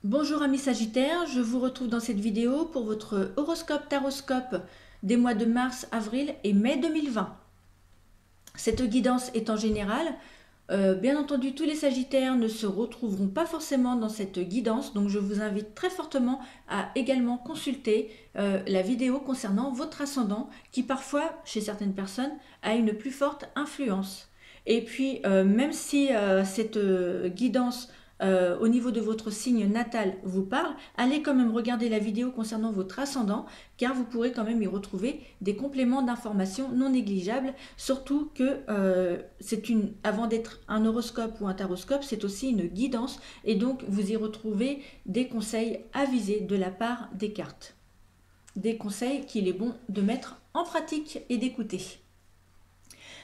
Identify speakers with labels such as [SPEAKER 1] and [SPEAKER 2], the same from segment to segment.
[SPEAKER 1] Bonjour amis Sagittaires, je vous retrouve dans cette vidéo pour votre horoscope taroscope des mois de mars, avril et mai 2020. Cette guidance est en général. Bien entendu, tous les Sagittaires ne se retrouveront pas forcément dans cette guidance, donc je vous invite très fortement à également consulter la vidéo concernant votre ascendant qui parfois, chez certaines personnes, a une plus forte influence. Et puis, même si cette guidance au niveau de votre signe natal vous parle, allez quand même regarder la vidéo concernant votre ascendant, car vous pourrez quand même y retrouver des compléments d'informations non négligeables, surtout que avant d'être un horoscope ou un taroscope, c'est aussi une guidance, et donc vous y retrouvez des conseils avisés de la part des cartes. Des conseils qu'il est bon de mettre en pratique et d'écouter.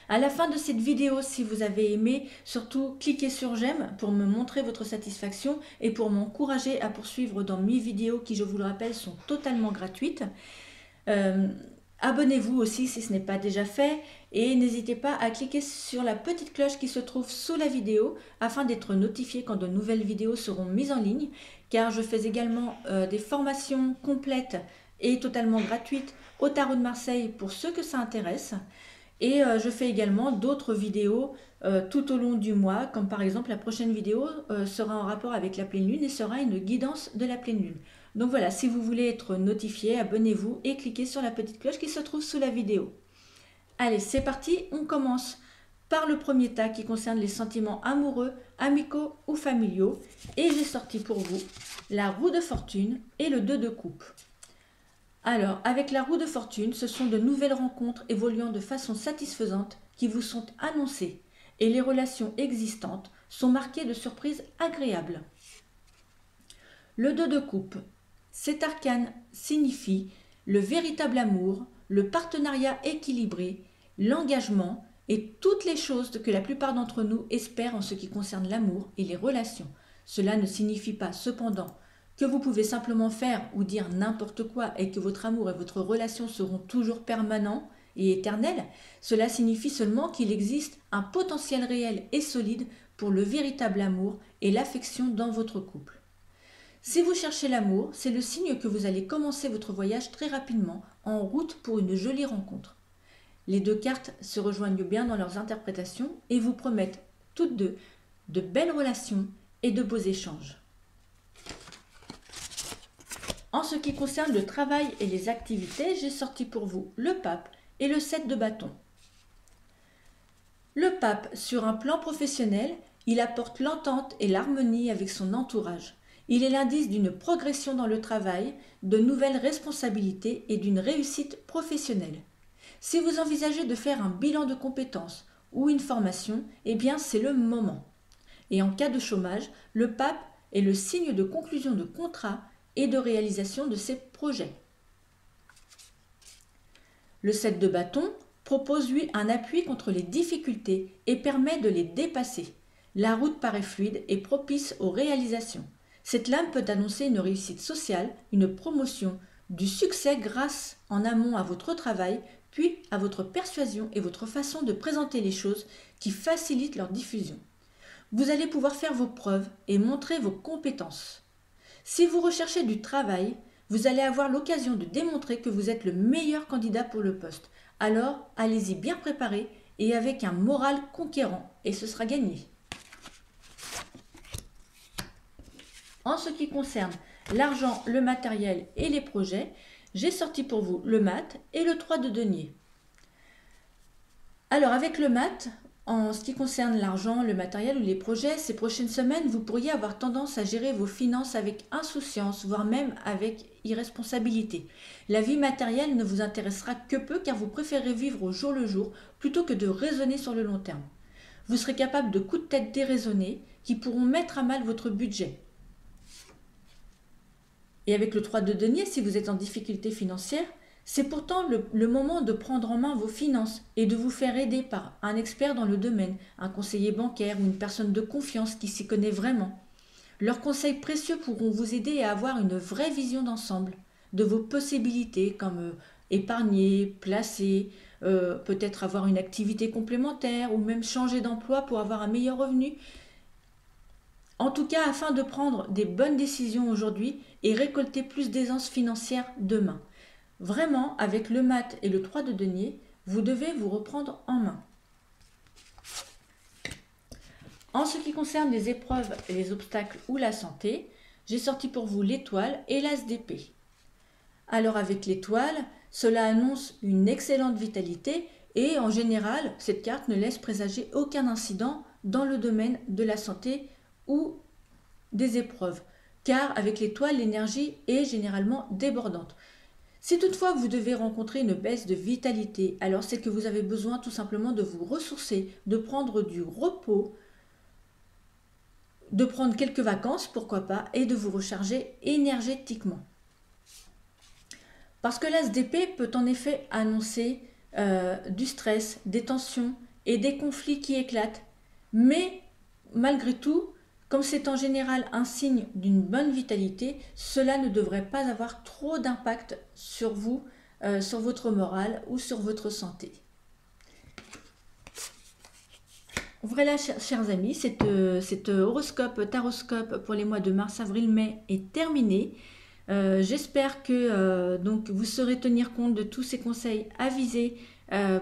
[SPEAKER 1] À la fin de cette vidéo, si vous avez aimé, surtout cliquez sur j'aime pour me montrer votre satisfaction et pour m'encourager à poursuivre dans mes vidéos qui, je vous le rappelle, sont totalement gratuites. Abonnez-vous aussi si ce n'est pas déjà fait et n'hésitez pas à cliquer sur la petite cloche qui se trouve sous la vidéo afin d'être notifié quand de nouvelles vidéos seront mises en ligne, car je fais également des formations complètes et totalement gratuites au Tarot de Marseille pour ceux que ça intéresse. Et je fais également d'autres vidéos tout au long du mois, comme par exemple la prochaine vidéo sera en rapport avec la pleine lune et sera une guidance de la pleine lune. Donc voilà, si vous voulez être notifié, abonnez-vous et cliquez sur la petite cloche qui se trouve sous la vidéo. Allez, c'est parti, on commence par le premier tas qui concerne les sentiments amoureux, amicaux ou familiaux. Et j'ai sorti pour vous la roue de fortune et le 2 de coupe. Alors, avec la roue de fortune, ce sont de nouvelles rencontres évoluant de façon satisfaisante qui vous sont annoncées et les relations existantes sont marquées de surprises agréables. Le 2 de coupe, cet arcane signifie le véritable amour, le partenariat équilibré, l'engagement et toutes les choses que la plupart d'entre nous espèrent en ce qui concerne l'amour et les relations. Cela ne signifie pas cependant que vous pouvez simplement faire ou dire n'importe quoi et que votre amour et votre relation seront toujours permanents et éternels. Cela signifie seulement qu'il existe un potentiel réel et solide pour le véritable amour et l'affection dans votre couple. Si vous cherchez l'amour, c'est le signe que vous allez commencer votre voyage très rapidement en route pour une jolie rencontre. Les deux cartes se rejoignent bien dans leurs interprétations et vous promettent toutes deux de belles relations et de beaux échanges. En ce qui concerne le travail et les activités, j'ai sorti pour vous le pape et le 7 de bâton. Le pape, sur un plan professionnel, il apporte l'entente et l'harmonie avec son entourage. Il est l'indice d'une progression dans le travail, de nouvelles responsabilités et d'une réussite professionnelle. Si vous envisagez de faire un bilan de compétences ou une formation, eh bien c'est le moment. Et en cas de chômage, le pape est le signe de conclusion de contrat et de réalisation de ses projets. Le 7 de bâton propose lui un appui contre les difficultés et permet de les dépasser. La route paraît fluide et propice aux réalisations. Cette lame peut annoncer une réussite sociale, une promotion, du succès grâce en amont à votre travail, puis à votre persuasion et votre façon de présenter les choses qui facilitent leur diffusion. Vous allez pouvoir faire vos preuves et montrer vos compétences. Si vous recherchez du travail, vous allez avoir l'occasion de démontrer que vous êtes le meilleur candidat pour le poste. Alors, allez-y bien préparé et avec un moral conquérant, et ce sera gagné. En ce qui concerne l'argent, le matériel et les projets, j'ai sorti pour vous le mat et le 3 de denier. Alors, avec le mat, en ce qui concerne l'argent, le matériel ou les projets, ces prochaines semaines, vous pourriez avoir tendance à gérer vos finances avec insouciance, voire même avec irresponsabilité. La vie matérielle ne vous intéressera que peu car vous préférez vivre au jour le jour plutôt que de raisonner sur le long terme. Vous serez capable de coups de tête déraisonnés qui pourront mettre à mal votre budget. Et avec le 3 de denier, si vous êtes en difficulté financière, c'est pourtant le moment de prendre en main vos finances et de vous faire aider par un expert dans le domaine, un conseiller bancaire ou une personne de confiance qui s'y connaît vraiment. Leurs conseils précieux pourront vous aider à avoir une vraie vision d'ensemble de vos possibilités comme épargner, placer, peut-être avoir une activité complémentaire ou même changer d'emploi pour avoir un meilleur revenu. En tout cas afin de prendre des bonnes décisions aujourd'hui et récolter plus d'aisance financière demain. Vraiment, avec le mat et le 3 de denier, vous devez vous reprendre en main. En ce qui concerne les épreuves et les obstacles ou la santé, j'ai sorti pour vous l'étoile et l'as d'épée. Alors avec l'étoile, cela annonce une excellente vitalité et en général, cette carte ne laisse présager aucun incident dans le domaine de la santé ou des épreuves, car avec l'étoile, l'énergie est généralement débordante. Si toutefois vous devez rencontrer une baisse de vitalité, alors c'est que vous avez besoin tout simplement de vous ressourcer, de prendre du repos, de prendre quelques vacances, pourquoi pas, et de vous recharger énergétiquement. Parce que l'as d'épée peut en effet annoncer du stress, des tensions et des conflits qui éclatent. Mais malgré tout, comme c'est en général un signe d'une bonne vitalité, cela ne devrait pas avoir trop d'impact sur vous, sur votre morale ou sur votre santé. Voilà, chers amis, cet horoscope, taroscope pour les mois de mars, avril, mai est terminé. J'espère que donc vous saurez tenir compte de tous ces conseils avisés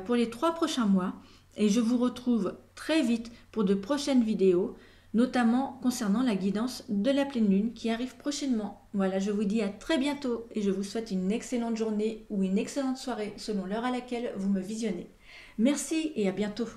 [SPEAKER 1] pour les 3 prochains mois. Et je vous retrouve très vite pour de prochaines vidéos, notamment concernant la guidance de la pleine lune qui arrive prochainement. Voilà, je vous dis à très bientôt et je vous souhaite une excellente journée ou une excellente soirée selon l'heure à laquelle vous me visionnez. Merci et à bientôt.